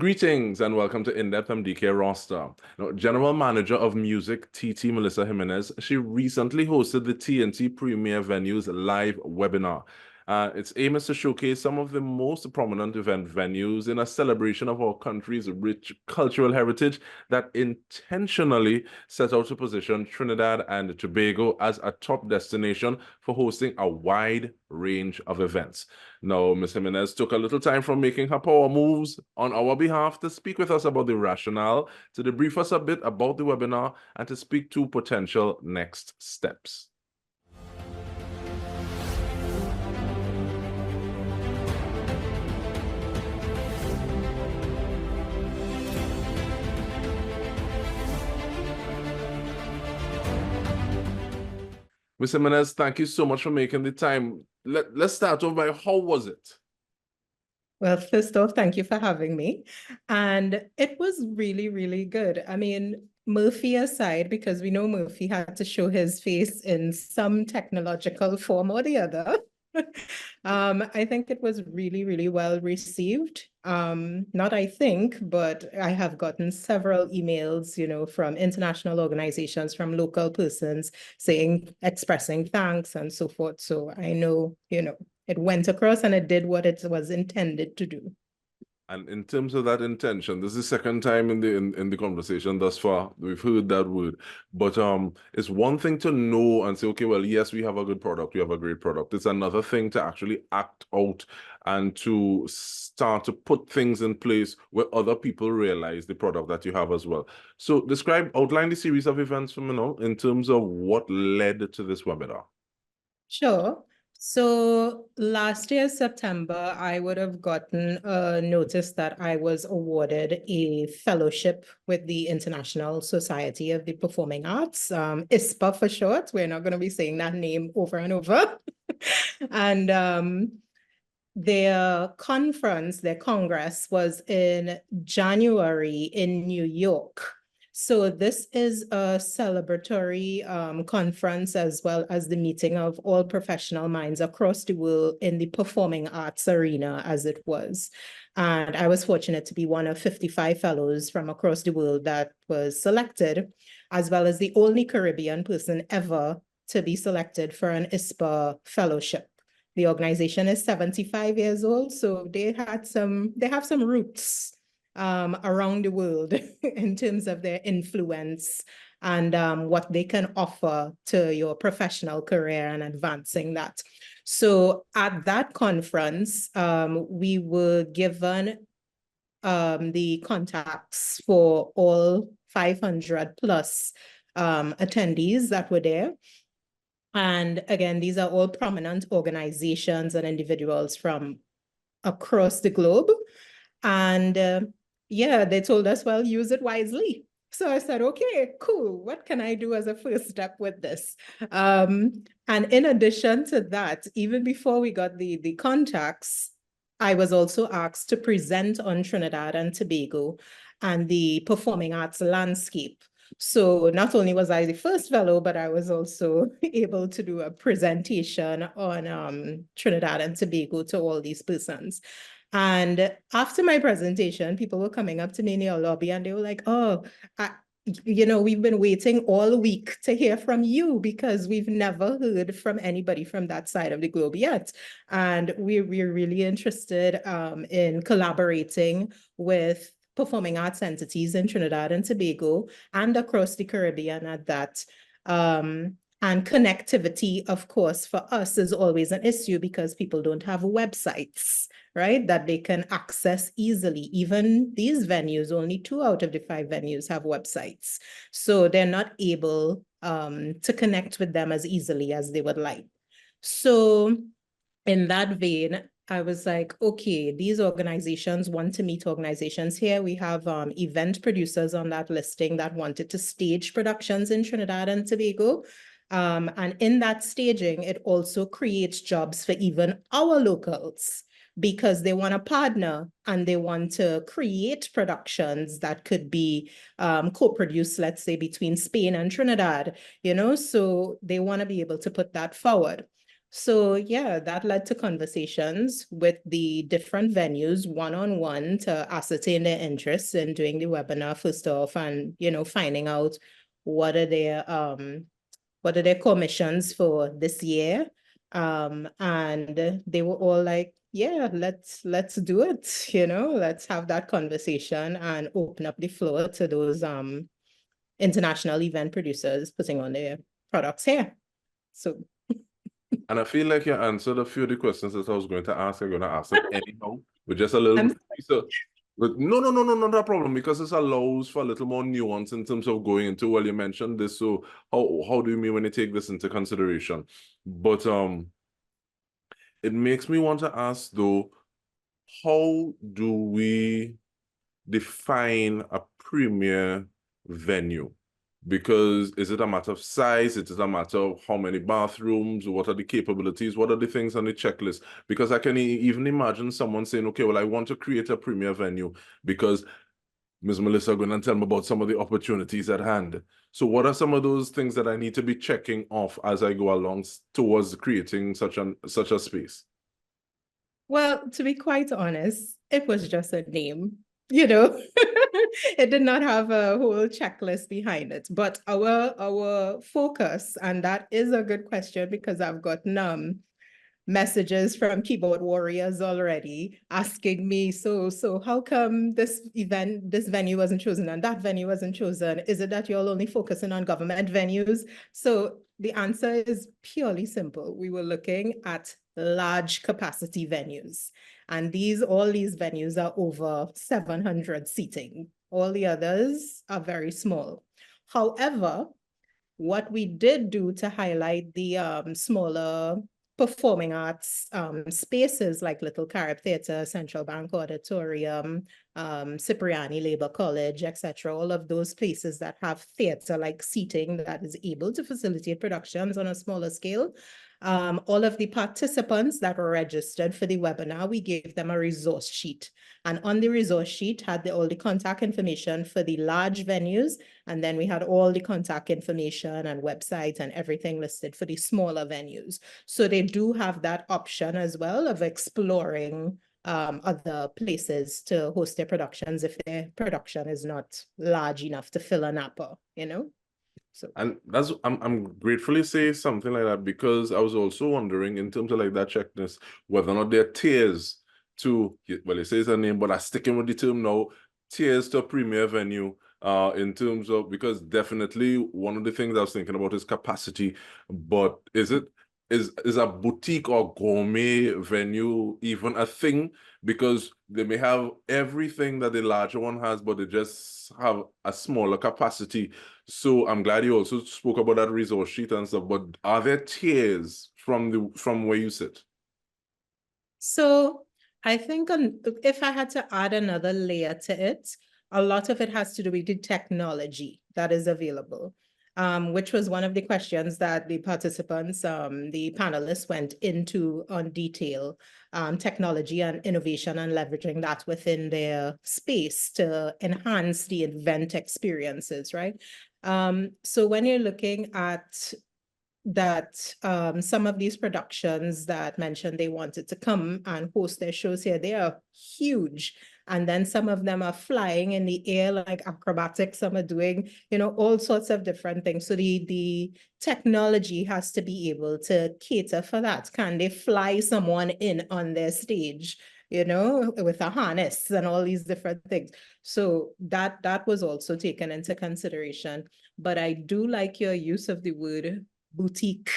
Greetings and welcome to In-Depth. I'm Dike Rostant. Now, General Manager of MusicTT, Melissa Jimenez, she recently hosted the T&T Premier Venues live webinar. Its aim is to showcase some of the most prominent event venues in a celebration of our country's rich cultural heritage that intentionally set out to position Trinidad and Tobago as a top destination for hosting a wide range of events. Now, Ms. Jimenez took a little time from making her power moves on our behalf to speak with us about the rationale, to debrief us a bit about the webinar, and to speak to potential next steps. Ms. Jimenez, thank you so much for making the time. Let's start off by how was it? Well, first off, thank you for having me. And it was really, really good. I mean, Murphy aside, because we know Murphy had to show his face in some technological form or the other. I think it was really, really well received. Not I think, but I have gotten several emails, from international organizations, from local persons expressing thanks and so forth. So I know, it went across and it did what it was intended to do. And in terms of that intention, this is the second time in the conversation thus far we've heard that word. But it's one thing to know and say, okay, well, yes, we have a good product, we have a great product. It's another thing to actually act out and to start to put things in place where other people realize the product that you have as well. So outline the series of events for me now in terms of what led to this webinar. Sure. So last year, September, I would have gotten a notice that I was awarded a fellowship with the International Society of the Performing Arts, ISPA for short. We're not going to be saying that name over and over. And their congress was in January in New York. So this is a celebratory conference, as well as the meeting of all professional minds across the world in the performing arts arena, as it was. And I was fortunate to be one of 55 fellows from across the world that was selected, as well as the only Caribbean person ever to be selected for an ISPA fellowship. The organization is 75 years old, so they have some roots around the world in terms of their influence and what they can offer to your professional career and advancing that. So at that conference, we were given the contacts for all 500 plus attendees that were there. And again, these are all prominent organizations and individuals from across the globe. And yeah, they told us, well, use it wisely. So I said, okay, cool. What can I do as a first step with this? And in addition to that, even before we got the contacts, I was also asked to present on Trinidad and Tobago and the performing arts landscape. So not only was I the first fellow, but I was also able to do a presentation on Trinidad and Tobago to all these persons. And after my presentation, people were coming up to me in the lobby and they were like, oh, we've been waiting all week to hear from you because we've never heard from anybody from that side of the globe yet. And we're really interested in collaborating with performing arts entities in Trinidad and Tobago and across the Caribbean at that. And connectivity, of course, for us is always an issue because people don't have websites, right, that they can access easily. Even these venues, only 2 out of the 5 venues have websites. So they're not able to connect with them as easily as they would like. So in that vein, I was like, okay, these organizations want to meet organizations here. We have event producers on that listing that wanted to stage productions in Trinidad and Tobago. And in that staging, it also creates jobs for even our locals because they want to partner and they want to create productions that could be co-produced, let's say, between Spain and Trinidad, so they want to be able to put that forward. So yeah, that led to conversations with the different venues one-on-one to ascertain their interests in doing the webinar first off, and finding out what are their commissions for this year. And they were all like, yeah, let's do it, let's have that conversation and open up the floor to those international event producers putting on their products here. So And I feel like you answered a few of the questions that I was going to ask. I'm going to ask them anyhow, with just a little bit. But no, not a problem, because this allows for a little more nuance in terms of going into, well, you mentioned this, so how do you mean when you take this into consideration? But it makes me want to ask, though, how do we define a premier venue? Because is it a matter of size? Is it a matter of how many bathrooms? What are the capabilities? What are the things on the checklist? Because I can even imagine someone saying, okay, well, I want to create a premier venue because Ms. Melissa going to tell me about some of the opportunities at hand. So what are some of those things that I need to be checking off as I go along towards creating such a space? Well, to be quite honest, it was just a name, It did not have a whole checklist behind it. But our focus, and that is a good question, because I've gotten messages from keyboard warriors already asking me, so how come this venue wasn't chosen and that venue wasn't chosen? Is it that you're only focusing on government venues? So the answer is purely simple. We were looking at large capacity venues, and all these venues are over 700 seating. All the others are very small. However, what we did do to highlight the smaller performing arts spaces like Little Carib Theatre, Central Bank Auditorium, Cipriani Labor College, etc., all of those places that have theatre-like seating that is able to facilitate productions on a smaller scale. All of the participants that were registered for the webinar, we gave them a resource sheet. And on the resource sheet had all the contact information for the large venues, and then we had all the contact information and websites and everything listed for the smaller venues. So they do have that option as well of exploring other places to host their productions if their production is not large enough to fill a Napa, So. And I'm gratefully say something like that, because I was also wondering in terms of like that checklist, whether or not there are tiers to, well, it says a name, but I'm sticking with the term now, tiers to a premier venue, in terms of, because definitely one of the things I was thinking about is capacity, but is a boutique or gourmet venue even a thing? Because they may have everything that the larger one has, but they just have a smaller capacity. So I'm glad you also spoke about that resource sheet and stuff, but are there tiers from where you sit? So I think if I had to add another layer to it, a lot of it has to do with the technology that is available, which was one of the questions that the participants, the panelists went into on detail, technology and innovation and leveraging that within their space to enhance the event experiences, right? So when you're looking at that, some of these productions that mentioned they wanted to come and host their shows here, they are huge. And then some of them are flying in the air like acrobatics, some are doing, all sorts of different things. So the technology has to be able to cater for that. Can they fly someone in on their stage, with a harness and all these different things? So that was also taken into consideration. But I do like your use of the word boutique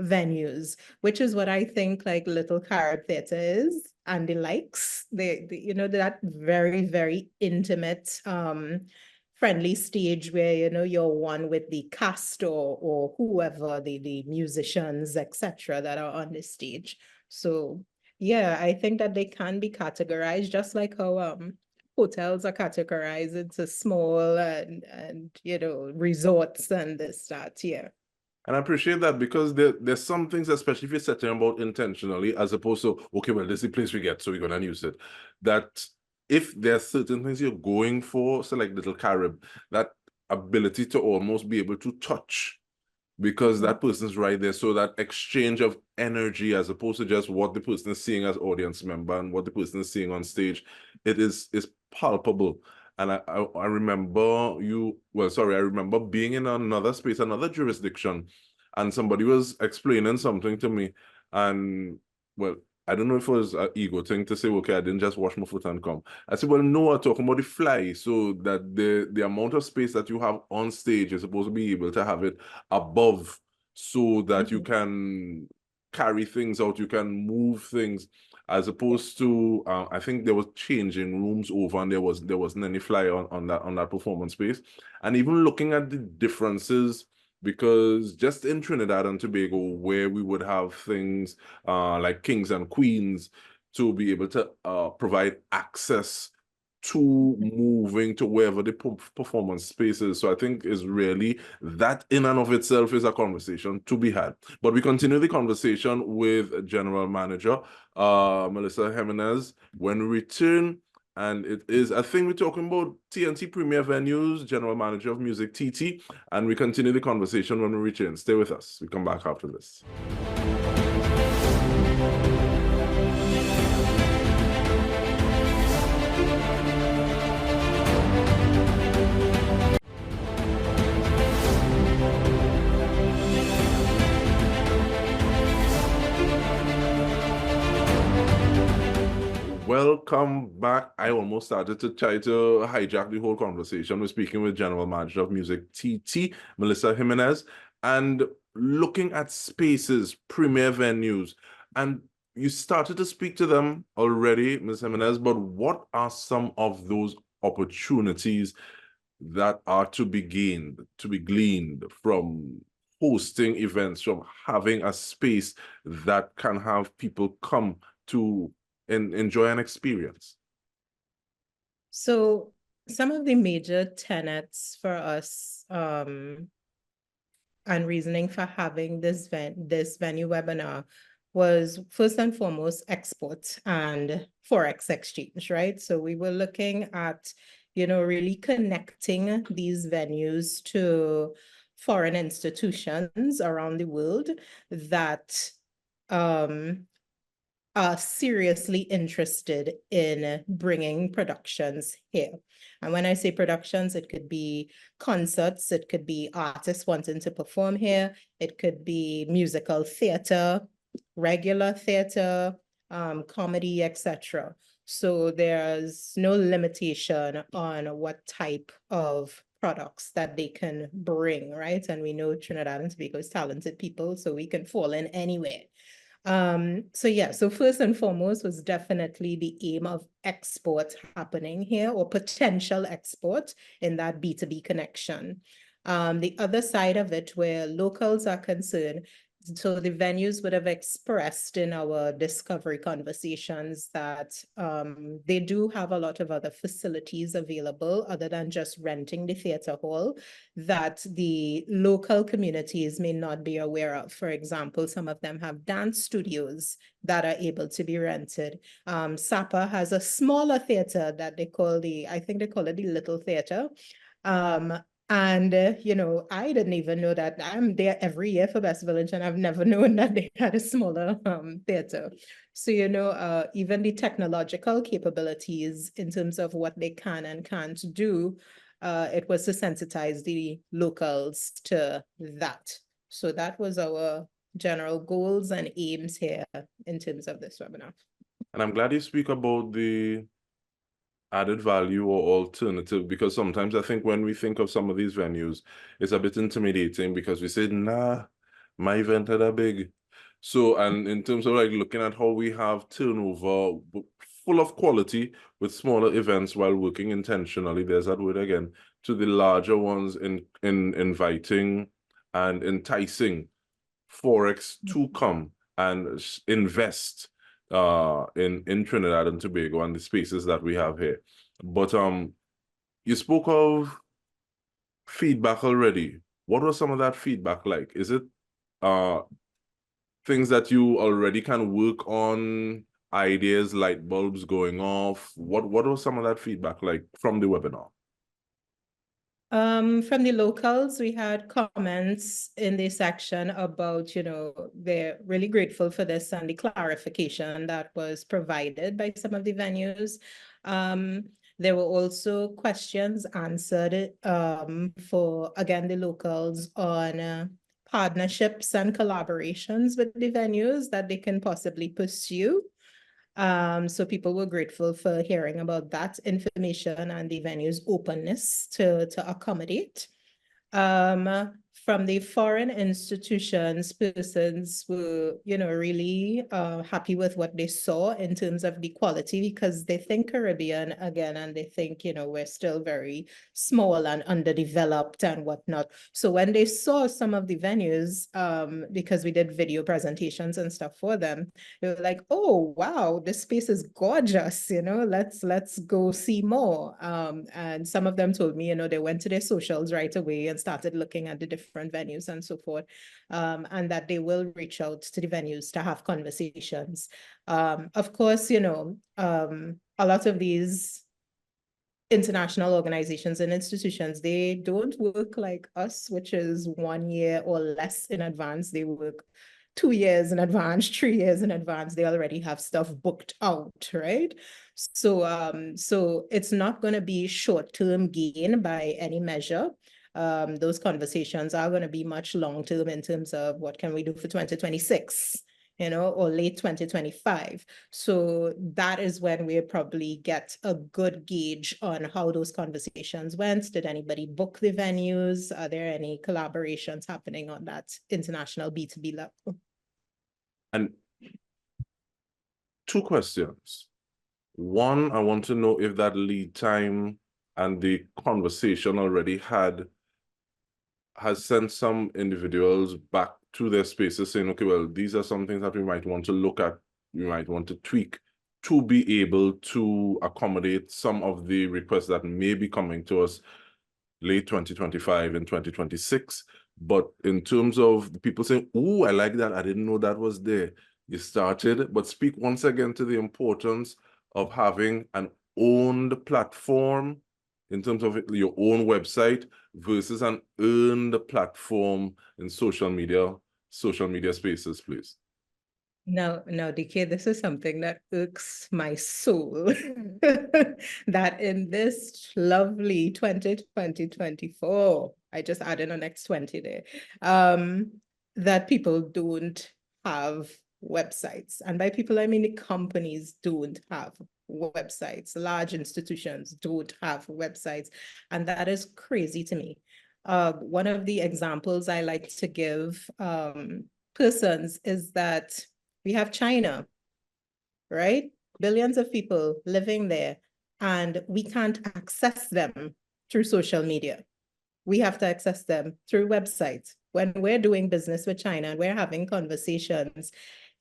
venues, which is what I think like Little Carib Theatre is, and the likes. They that very, very intimate, friendly stage where, you're one with the cast or whoever, the musicians, etc., that are on the stage. So yeah, I think that they can be categorized just like how hotels are categorized into small and resorts and this, that, yeah. And I appreciate that, because there's some things, especially if you're setting about intentionally, as opposed to, okay, well, this is the place we get, so we're going to use it. That if there's certain things you're going for, so like Little Carib, that ability to almost be able to touch because that person's right there. So that exchange of energy, as opposed to just what the person is seeing as audience member and what the person is seeing on stage, it is palpable. And I remember I remember being in another space, another jurisdiction, and somebody was explaining something to me, and well, I don't know if it was an ego thing to say, okay, I didn't just wash my foot and come. I said, well, no, I'm talking about the fly, so that the amount of space that you have on stage is supposed to be able to have it above, so that you can carry things out, you can move things, as opposed to I think there was changing rooms over, and there wasn't any fly on that performance space. And even looking at the differences, because just in Trinidad and Tobago, where we would have things like kings and queens to be able to provide access to moving to wherever the performance space is. So I think is really that in and of itself is a conversation to be had. But we continue the conversation with General Manager Melissa Jimenez when we return. And it is, I think we're talking about T&T Premier Venues, General Manager of MusicTT, and we continue the conversation when we return. Stay with us. We come back after this. Welcome back. I almost started to try to hijack the whole conversation. We're speaking with General Manager of MusicTT, Melissa Jimenez, and looking at spaces, premier venues. And you started to speak to them already, Ms. Jimenez, but what are some of those opportunities that are to be gleaned from hosting events, from having a space that can have people come to and enjoy an experience? So some of the major tenets for us and reasoning for having this venue webinar was first and foremost export and forex exchange, right? So we were looking at, really connecting these venues to foreign institutions around the world that are seriously interested in bringing productions here. And when I say productions, it could be concerts, it could be artists wanting to perform here, it could be musical theater, regular theater, comedy, etc. So there's no limitation on what type of products that they can bring, right? And we know Trinidad and Tobago is talented people, so we can fall in anywhere. So first and foremost was definitely the aim of export happening here, or potential export in that B2B connection. The other side of it, where locals are concerned, so the venues would have expressed in our discovery conversations that they do have a lot of other facilities available other than just renting the theater hall that the local communities may not be aware of. For example, some of them have dance studios that are able to be rented. Sapa has a smaller theater that I think they call it the Little Theater. And, I didn't even know that. I'm there every year for Best Village, and I've never known that they had a smaller theater. So, even the technological capabilities in terms of what they can and can't do, it was to sensitize the locals to that. So that was our general goals and aims here in terms of this webinar. And I'm glad you speak about the added value or alternative, because sometimes I think when we think of some of these venues, it's a bit intimidating because we say, nah, my event are that big. So, and in terms of like looking at how we have turnover full of quality with smaller events while working intentionally, there's that word again, to the larger ones in inviting and enticing Forex to come and invest in Trinidad and Tobago and the spaces that we have here. But you spoke of feedback already. What was some of that feedback like? Is it things that you already can work on, ideas, light bulbs going off? What was some of that feedback like from the webinar? From the locals, we had comments in the section about, they're really grateful for this and the clarification that was provided by some of the venues. There were also questions answered for, again, the locals on partnerships and collaborations with the venues that they can possibly pursue. So people were grateful for hearing about that information and the venue's openness to accommodate. From the foreign institutions, persons were, really happy with what they saw in terms of the quality, because they think Caribbean again, and they think, we're still very small and underdeveloped and whatnot. So when they saw some of the venues, because we did video presentations and stuff for them, they were like, oh, wow, this space is gorgeous, let's go see more. And some of them told me, they went to their socials right away and started looking at the different venues and so forth, and that they will reach out to the venues to have conversations. Of course, a lot of these international organizations and institutions, they don't work like us, which is 1 year or less in advance. They work 2 years in advance, 3 years in advance. They already have stuff booked out, right? So it's not going to be short-term gain by any measure. Those conversations are going to be much long-term in terms of what can we do for 2026, or late 2025. So that is when we probably get a good gauge on how those conversations went. Did anybody book the venues? Are there any collaborations happening on that international B2B level? And 2 questions. One, I want to know if that lead time and the conversation already has sent some individuals back to their spaces saying, okay, well, these are some things that we might want to look at, we might want to tweak to be able to accommodate some of the requests that may be coming to us late 2025 and 2026. But in terms of the people saying, oh, I like that, I didn't know that was there. You started, but speak once again to the importance of having an owned platform in terms of your own website versus an earned platform in social media spaces, please. No, Dike, this is something that irks my soul. That in this lovely 2024, I just added a next 20 there, that people don't have websites. And by people, I mean the companies don't have websites. Large institutions don't have websites. And that is crazy to me. One of the examples I like to give persons is that we have China, right? Billions of people living there, and we can't access them through social media. We have to access them through websites. When we're doing business with China and we're having conversations,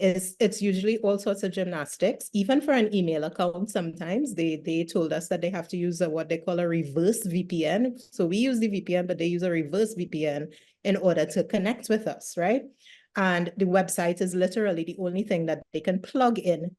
it's usually all sorts of gymnastics. Even for an email account, sometimes they told us that they have to use what they call a reverse VPN. So we use the VPN, but they use a reverse VPN in order to connect with us, right? And the website is literally the only thing that they can plug in,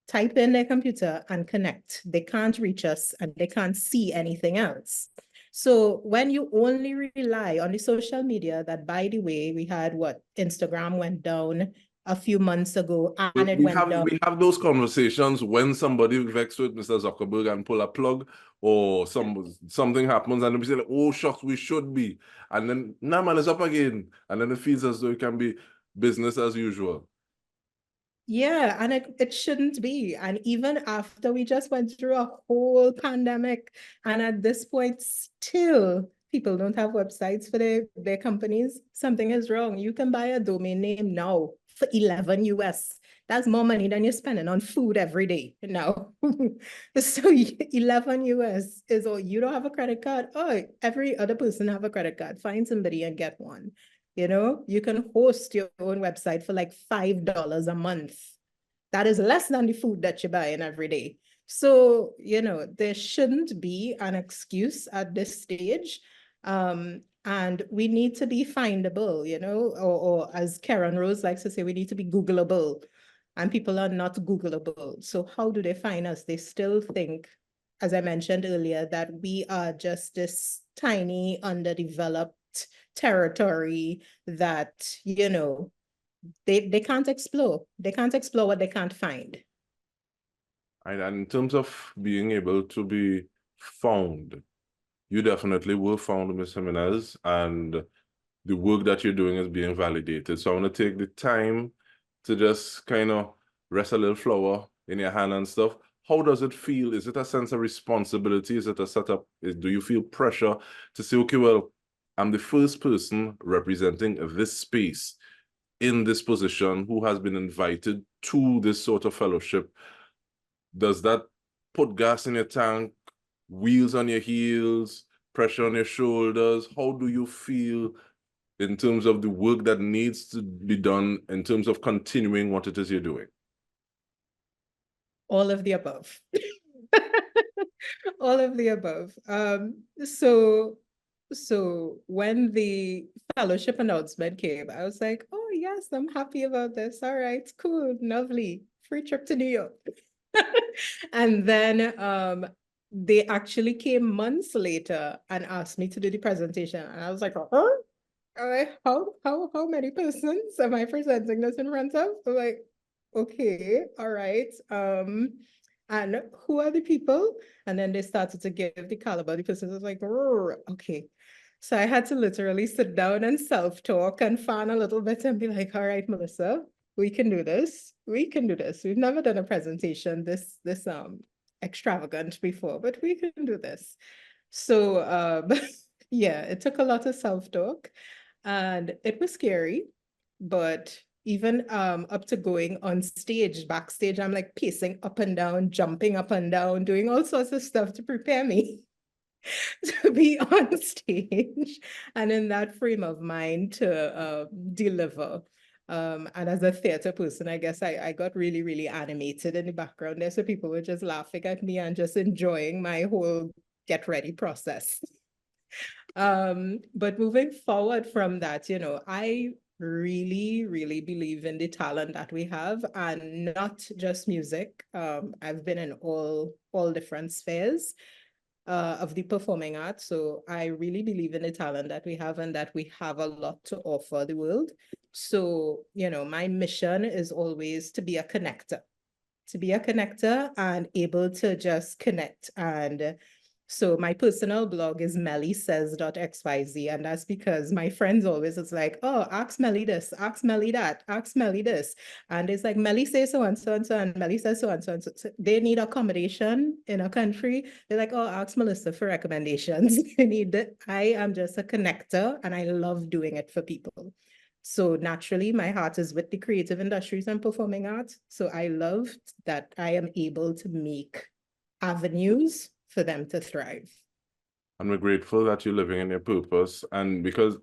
type in their computer and connect. They can't reach us and they can't see anything else. So when you only rely on the social media that, by the way, we had Instagram went down a few months ago, and it went down. We have those conversations when somebody vexed with Mr. Zuckerberg and pull a plug, or something happens and we say, like, oh, shucks, we should be. And then, nah, man, it's up again. And then it feels as though it can be business as usual. Yeah, and it shouldn't be. And even after we just went through a whole pandemic, and at this point, still people don't have websites for their companies, something is wrong. You can buy a domain name now for 11 US. That's more money than you're spending on food every day now. So 11 US is all. You don't have a credit card? Oh, every other person have a credit card. Find somebody and get one. You can host your own website for like $5 a month. That is less than the food that you're buying every day. So, there shouldn't be an excuse at this stage. And we need to be findable, or as Karen Rose likes to say, we need to be Googleable. And people are not Googleable. So how do they find us? They still think, as I mentioned earlier, that we are just this tiny, underdeveloped territory that, you know, they can't explore. They can't explore what they can't find. And in terms of being able to be found, you definitely were found, Ms. Jimenez, and the work that you're doing is being validated. So I want to take the time to just kind of rest a little flower in your hand and stuff. How does it feel? Is it a sense of responsibility? Is it a setup? Do you feel pressure to say, okay, well, I'm the first person representing this space in this position who has been invited to this sort of fellowship? Does that put gas in your tank, wheels on your heels, pressure on your shoulders? How do you feel in terms of the work that needs to be done in terms of continuing what it is you're doing? All of the above. All of the above. So when the fellowship announcement came, I was like, oh yes, I'm happy about this. All right, cool, lovely. Free trip to New York. And then they actually came months later and asked me to do the presentation. And I was like, huh? How many persons am I presenting this in front of? I'm like, okay, all right. And who are the people? And then they started to give the caliber of the persons. I was like, okay. So I had to literally sit down and self-talk and fan a little bit and be like, all right, Melissa, we can do this. We can do this. We've never done a presentation this extravagant before, but we can do this. So yeah, it took a lot of self-talk and it was scary, but even up to going on stage, backstage, I'm like pacing up and down, jumping up and down, doing all sorts of stuff to prepare me to be on stage and in that frame of mind to deliver. And as a theater person, I guess I got really, really animated in the background there. So people were just laughing at me and just enjoying my whole get ready process. But moving forward from that, you know, I really, really believe in the talent that we have and not just music. I've been in all different spheres of the performing arts. So I really believe in the talent that we have and that we have a lot to offer the world. So, you know, my mission is always to be a connector and able to just connect. And so my personal blog is mellysays.xyz, and that's because my friends always is like, oh, ask Melly this, ask Melly that, ask Melly this. And it's like, Melly says so and so and so, and Melly says so and so and so. So they need accommodation in a country. They're like, oh, ask Melissa for recommendations. I am just a connector and I love doing it for people. So naturally, my heart is with the creative industries and performing arts. So I love that I am able to make avenues for them to thrive. And we're grateful that you're living in your purpose. And because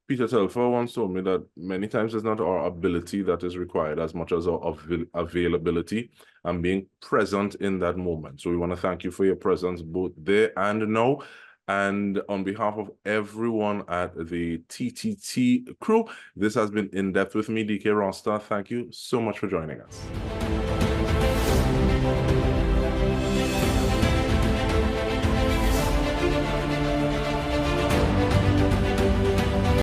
Peter Telfer once told me that many times it's not our ability that is required as much as our availability and being present in that moment. So we want to thank you for your presence both there and now. And on behalf of everyone at the TTT crew, this has been In Depth with me, Dike Rostant. Thank you so much for joining us.